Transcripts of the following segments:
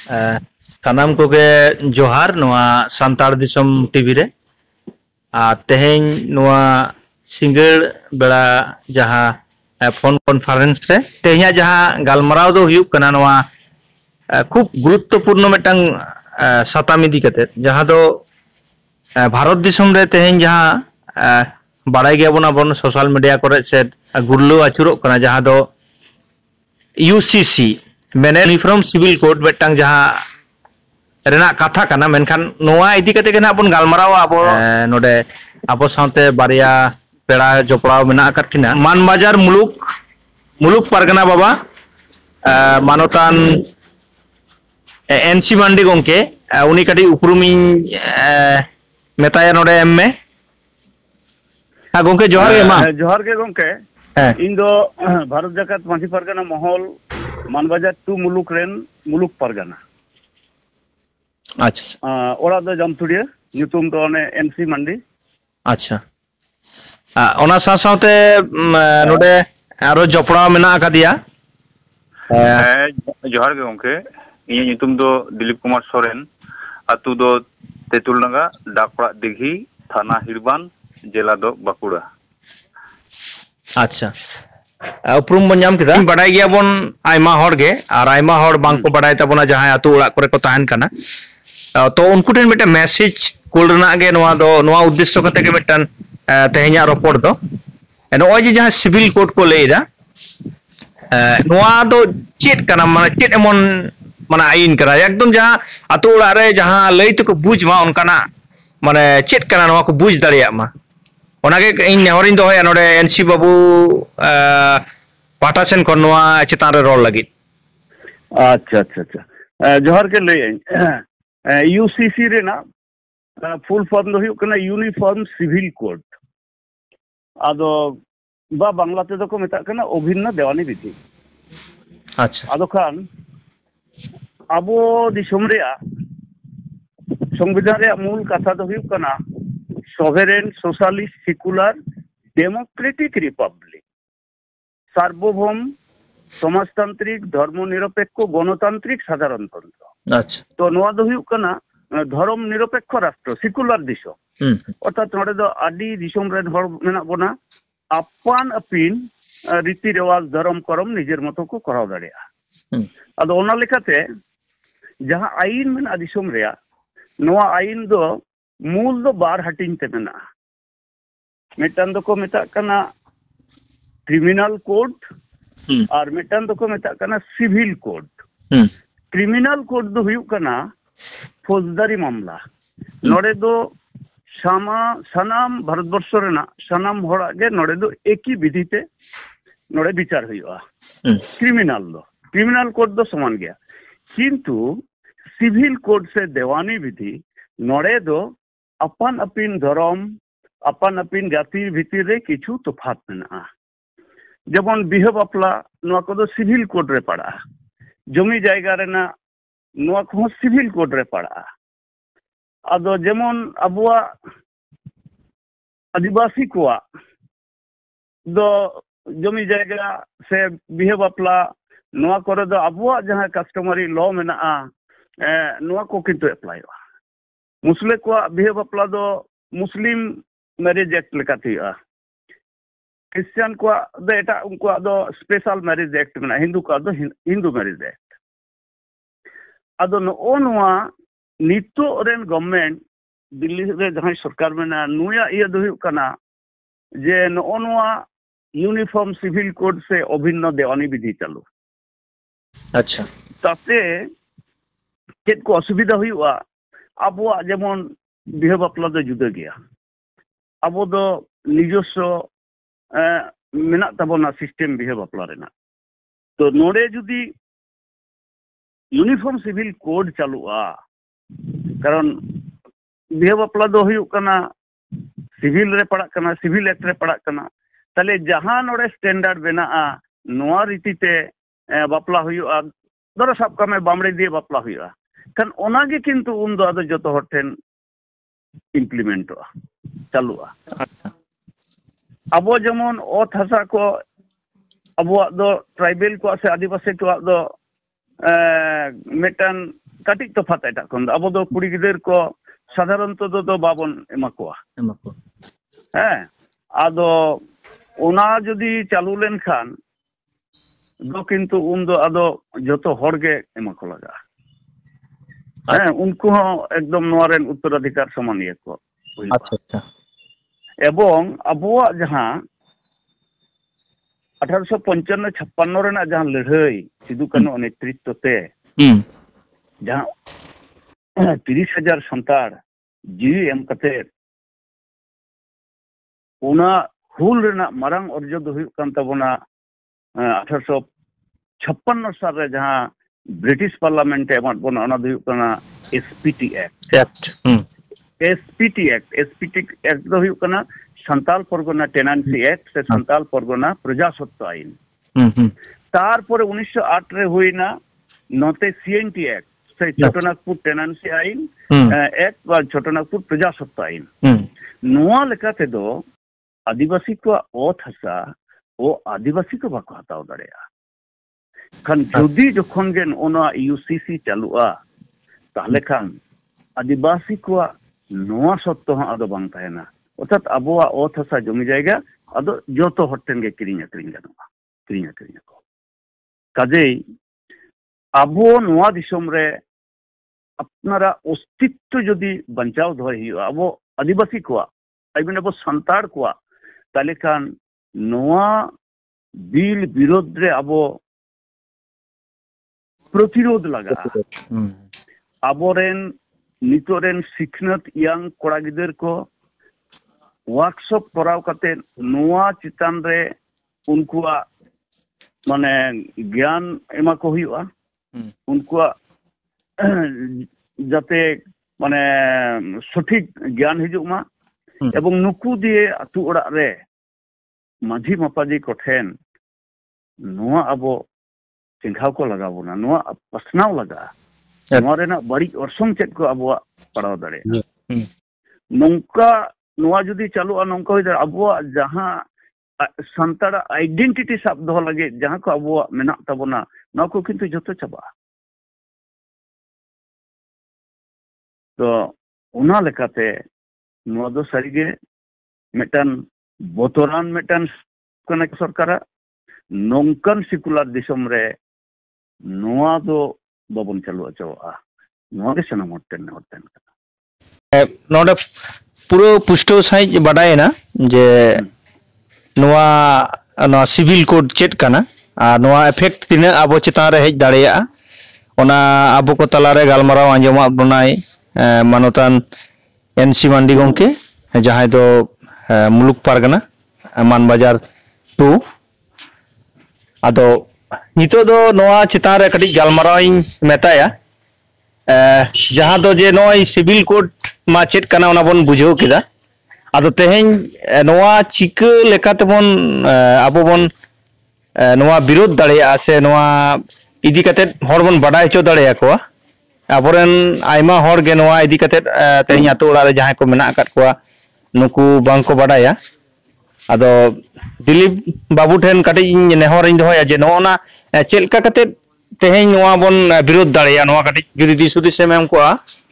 सानाम कोगे जोहार नोआ सांतार दिसम टीवी रे तेहें नोआ सिंगल बेड़ा जहाँ फोन कॉन्फ्रेंस रे तेहें जहाँ गालमराव दो हुयुक कना नोआ खूब गुरुत्वपूर्ण मिटंग साताम इदी कते जहाँ दो भारत दिसम रे तेहें जहाँ बाड़ाई गया बन सोशल मीडिया करे से गुरलो आचुरोक कना जहाँ दो यूसीसी मेने यूनिफॉर्म सिविल कोड मिटंग जहाँ रेना कथा कना मेनखान नोआ इदी कते के ना बन गालमरावा अब नोडे अब साथे बारिया पेड़ा जोपड़ाव मेना कटिना मानबाजार मुलुक पारगना बाबा मानोतान एनसी मांडी गोंके उनी कटी उपरुमिंग मेताया नोडे एमए गोंके जोहार के गोंके इन दो भारत जाकात मांझी पारगना महल मानबाजार टू मुलुक पारगना अच्छा ओरा दो जामतुड़िया ᱧᱩᱛᱩᱢ ᱫᱚ ᱚᱱᱮ ᱮᱱᱥᱤ ᱢᱟᱱᱰᱤ अच्छा ओना साथे नोडे आरो जपड़ा मेना आकादिया जोहार गे गोंके इᱧ ᱧᱩᱛᱩᱢ दो दिलीप कुमार सोरेन अतु दो तेतुलडंगा डाकड़ा दिघी थाना हिड़बान जिला दो बाकुड़ा अच्छा उपरुम बन नाम केदा बडाय गया बन आयमा हर गे आर आयमा हर बांग को बडाय ताबोना जहां अतु ओड़ा करे को ताहन कना तो उनको टेन मिटे मैसेज कुल रना गे नोआ दो नोआ उद्देश्य कते के मिटन तेहेኛ रिपोर्ट दो नोआ जे जहां सिविल कोड को लेदा नोआ दो चेट कना माने चेट एमन माने आईन करा एकदम जहां अतु ओड़ा रे जहां लई तो को बुझमा उनकाना माने चेट कना नोआ को बुझ दाड़िया मा ओनागे इन नेहरिन दो है नोडे एनसी बाबू पाटासेन को नोआ चितान रे रोल लगी अच्छा अच्छा अच्छा जोहार के ले यूसीसी रे ना फुल फॉर्म दो हुयुक कना यूनिफॉर्म सिविल कोड आदो बा बांग्ला ते दो को मेता कना अभिन्न देवानी विधि अच्छा आदो खान अबो दिसम रे संविधान रे मूल कथा दो हुयुक कना sovereign socialist secular democratic republic सार्वभौम समाजतांत्रिक धर्मनिरपेक्ष गणतांत्रिक साधारणतंत्र अच्छा तो नोआ दो हुयुक कना धर्म निरपेक्ष राष्ट्र सेकुलर दिसम अर्थात नोडे दो आदि दिसम रेन हर मेना बोना आपान अपिन रीति रिवाज धर्म करम निजेर मतो को कराव दाड़िया आदो ओना लेकाते जहां आईन मेना दिसम रेया नोआ आईन दो मूल दो बार हटिंग ते मेना मिटान दो को मेता कना क्रिमिनल कोड और मिटान दो को मेता कना सिविल कोड क्रिमिनल कोड दो हुयुक कना फौजदारी मामला नोडे दो सानाम भारतवर्ष रेना सानाम होड़ा गे नोडे दो एक ही विधि ते नोडे विचार हुयुआ क्रिमिनल कोड दो समान गया किंतु सिविल कोड से देवानी विधि नोडे दो अपन अपिन धर्म अपन अपिन जाति भीतर रे किछु तफात मेना जेमन बिहे बापला नोआ को दो सिविल कोड रे पड़ा जमी जायगा रेना नोआ को सिविल कोड रे पड़ा आदो जेमन अबुआ आदिवासी को दो जमी जायगा से बिहे बापला नोआ करे दो अबुआ जहां कस्टमरी लॉ मेना नोआ को किंतु अप्लाई मुस्लिम को बिहे बापला दो मुस्लिम मैरिज एक्ट लेकाते क्रिश्चियन को दो एटा उनको दो स्पेशल मैरिज एक्ट मेना हिंदू को दो हिंदू मैरिज एक्ट आदो नोआ नितो रेन गवर्नमेंट दिल्ली रे जहां सरकार मेना नुया इया दो हुयुक कना जे नोआ यूनिफॉर्म सिविल कोड से अभिन्न देवानी विधि चालू अच्छा ताते चेत को असुविधा हुयुआ अबुआ जेमन बिहे बापला दो जुदा गया अबो दो निजस्व मेना तबोना सिस्टम बिहे बापला रेना तो नोडे जुदी यूनिफॉर्म सिविल कोड चालुआ कारण बिहे बापला दो हुयुक कना सिविल रे पड़ा कना सिविल एक्ट रे पड़ा कना ताले जहां नोडे स्टैंडर्ड बेना नोआ रीतिते बापला हुयुआ दरो सब कामे बामड़े दिए बापला हुयुआ kan onage kintu undo ado joto hor ten implement चालुआ abo jemon ot hasa ko abo do tribal ko se adivasi ko do metan katik tofat etak kon abo do kuri gider ko সাধারণত do babon ema koa ado ona jodi chalu len khan do kintu un do ado joto hor ge ema ko laga unku ho ekdom noa ren uttaraধিকার সমান ইয়ে ko আচ্ছা আচ্ছা এবং আবুয়া jahan 1855-56 ᱨᱮᱱᱟᱜ ᱡᱟᱦᱟᱸ ᱞᱟᱹᱲᱦᱟᱹᱭ ᱥᱤᱫᱩ ᱠᱟᱹᱱᱩ ᱱᱮᱛᱨᱤᱛᱛᱚ ᱛᱮ ᱡᱟᱦᱟᱸ 30,000 ᱥᱟᱱᱛᱟᱲ ᱡᱤᱣᱤ ᱮᱢ ᱠᱟᱛᱮ ᱚᱱᱟ ᱦᱩᱞ ᱨᱮᱱᱟᱜ ᱢᱟᱨᱟᱝ ᱚᱨᱡᱚ ᱫᱚ ᱦᱩᱭᱩᱜ ᱠᱟᱱ ᱛᱟᱵᱚᱱᱟ 1856 ᱥᱟᱞ ᱨᱮ ᱡᱟᱦᱟᱸ ব্রিটিশ পার্লামেন্টে এমাদ বনা অনা ᱫᱚ ᱦᱩᱭᱩᱜ ᱠᱟᱱᱟ এসপিটি অ্যাক্ট এসপিটি অ্যাক্ট ᱫᱚ ᱦᱩᱭᱩᱜ ᱠᱟᱱᱟ সান্তাল পরগনা টেনান্সি অ্যাক্ট সে সান্তাল পরগনা প্রজাস্বত্ব আইন তারপরে 1908 রে হইনা নতে সিএনটি অ্যাক্ট সে ছোটনাগপুর টেনান্সি আইন অ্যাক্ট বা ছোটনাগপুর প্রজাস্বত্ব আইন নোয়া লেকাতে দো আদিবাসী কো অথ হাসা ও আদিবাসী কো বাকো হাতাও দাড়েয়া খান যদি যখন গেন ওনা ইউসিসি চালুয়া তাহলে খান আদিবাসী কো নোয়া সত্য আদো বাং তাহেনা অর্থাৎ আবহাওয়া অথ হাসা জমি জায়গা আদো যত হরটেন গে কিরিং আক্রিং গানোয়া কিরিং আক্রিং কো কাজেই আবো নোয়া দিশম রে আপনারা অস্তিত্ব যদি বাঁচাও ধরে হিও আবো আদিবাসী কোয়া আইবেন আবো সান্তাড় কোয়া তাহলে খান নোয়া বিল বিরোধ রে আবো প্রতিরোধ লাগা আবরেন নিতরেন সিখনাত ইয়াং কোড়া গিদের কো ওয়ার্কশপ করাও কাতে নোয়া চিতান রে উনকুয়া মানে জ্ঞান এমা কো হুইউয়া উনকুয়া যাতে মানে সঠিক জ্ঞান হিজুক মা এবং নুকু দিয়ে আতু ওড়াগ রে মাঝি মাপাজি কোঠেন নোয়া আবো চিন্তাও কো লাগাবো না নোয়া পাসনাও লাগা নোয়া রেনা বাড়ি অর্সং চেক কো আবো পড়াও দাড়ে নৌকা নোয়া যদি চালুआ নৌকা হই দাড়ে আবো যাহা সান্তাড়া আইডেন্টিটি সাব দহ লাগে যাহা কো আবো মেনা তাবনা নোয়া কো কিন্তু যত চাবা তো ওনা লেকাতে নোয়া দো সারিগে মেটান বতরান মেটান কনেক সরকারা নংকান সিকুলার দিশম রে নোয়া দো বাবন চালু আচওয়া নোয়া গে সনা মটতেন নডে পুরো পুষ্টো সাইজ বাডায়না যে নোয়া নোয়া সিভিল কোড চেট কানা আর নোয়া এফেক্ট তিনা আবো চিতান রে হেজ দাড়িয়া ওনা আবো কো তালারে গালমারাও আঞ্জমা বনাই মানতান এনসি মান্ডি গংকে যাহাই দো মুলুক পারগানা মানবাজার 2 আদো নিতো দো নোয়া চিতান রে কটি গালমারাও মেতায়া जहाँ दो जे नोई सिविल कोड मा चेट कना ओना बन बुझो केदा आदो तेहेन नोआ चिका लेकाते बन आबो बन नोआ विरोध दाड़ेया से नोआ इदी कते हर बन बाडाय चो दाड़ेया कोआ आबोरेन आइमा हर गे नोआ इदी कते तेहेन आतो ओड़ा रे जहां को मेना आकात कोआ नुकु बांग को बाडाया आदो दिलीप बाबू ठेन कटे नेहर इन दोया जे नोना चेलका कते तेहेन नोआ बन विरोध दाड़ेया नोआ कटी जुदी दिसुदी से मेम को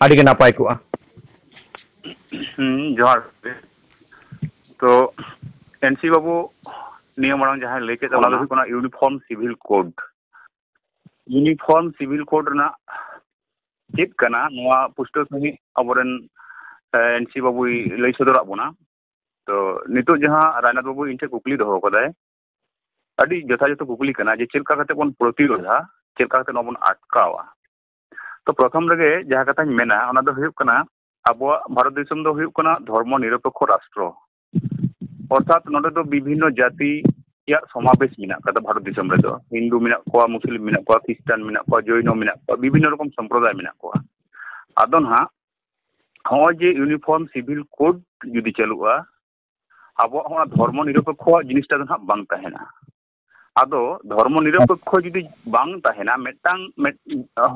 आडी के नापाय को जोहार तो एनसी बाबू नियम मांग जहां लेके तो लागो कोना यूनिफॉर्म सिविल कोड ना चेक कना नोआ पुष्टो सही अबरन एनसी बाबू लई सदरा बोना तो नितो जहां रायनाथ बाबू इनसे कुकली दहो कदाय अडी जथा जतो कुकली कना जे चेलका कते बन प्रतिरोधा चेलका कते नबन अटकावा तो प्रथम रगे जहां कथा मेना ओना दो हुयुक कना आबो भारत देशम दो हुयुक कना धर्म निरपेक्ष राष्ट्र अर्थात नोडे दो विभिन्न जाति या समावेश मिना कदा भारत देशम रे दो हिंदू मिना कोआ मुस्लिम मिना कोआ क्रिश्चियन मिना कोआ जैन मिना कोआ विभिन्न रकम संप्रदाय मिना कोआ आदन हा हो जे यूनिफॉर्म सिविल कोड जुदी चलुआ आबो होना धर्म निरपेक्ष जिनिसटा दो हा बांग ताहेना आदो धर्म निरपेक्ष जुदी बांग ताहेना मेटांग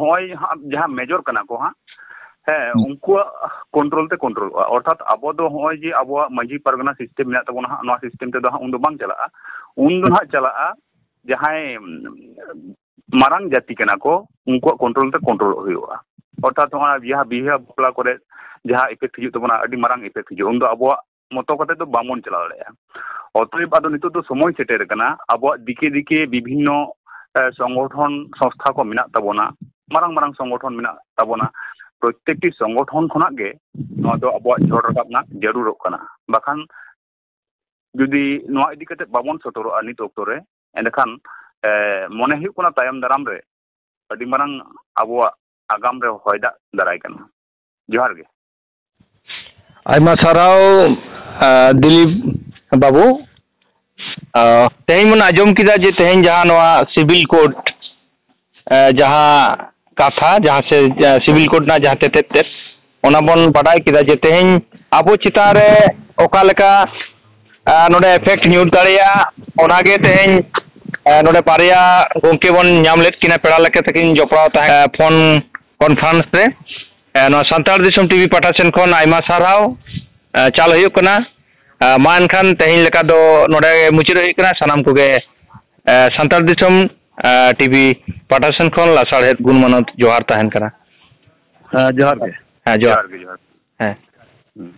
होय जहां मेजर कना को हा है उनको कंट्रोल ते कंट्रोल अर्थात आबो दो होय जे आबो मांझी परगना सिस्टम मिना तबोना हा नोआ सिस्टम ते दो हा उन दो बांग चला उन दो हा चला जहां मारांग जाति कना को उनको कंट्रोल ते कंट्रोल हुआ अर्थात बिहा बापला करे जहाँ इफेक्ट हिजुग तबना अडी मारांग इफेक्ट हिजुग उन दो अबो मतो कते तो बामन चला दाड़ेया अतएव आदो नितो तो समय सेटेर कना अबो दिके दिके विभिन्न संगठन संस्था को मिना तबोना मारांग मारांग संगठन मिना तबोना प्रत्येकटी संगठन खना गे नवा दो अबो झड़ रकाबना जरूरत कना बाखान जुदी नवा इदी कते बामन सतरो नित ऑक्टो रे एंडखान मने हुई कोना तायम दाराम रे अडी मारांग अबो आगाम रे होयदा दाराय कना जोहार गे आयमा साराव दिलीप बाबू तेहन मन आजम किदा जे तेहन जहां नवा सिविल कोड जहां कथा जहां से सिविल कोड ना जहां तेते ओना बन बाडाय किदा जे तेहन आबो चिता रे ओका लेका नोडे इफेक्ट न्यूट दाड़िया ओना गे तेहन नोडे पारिया गोंके बन नाम लेत किना पेड़ा लेके तकिन जपड़ाव ताहे फोन कॉन्फ्रेंस रे नो संतार दिसम टीवी पाटा सेन खन आयमा साराव चाल हुयुग कना मा एनखान तेहन लेका दो नोडे मुचिर हुयुग कना सनाम कोगे संतार दिसम टीवी पाटा सेन खन लासाड़हेद गुणमानत जोहार ताहेन कना जोहार गे जोहार गे जोहार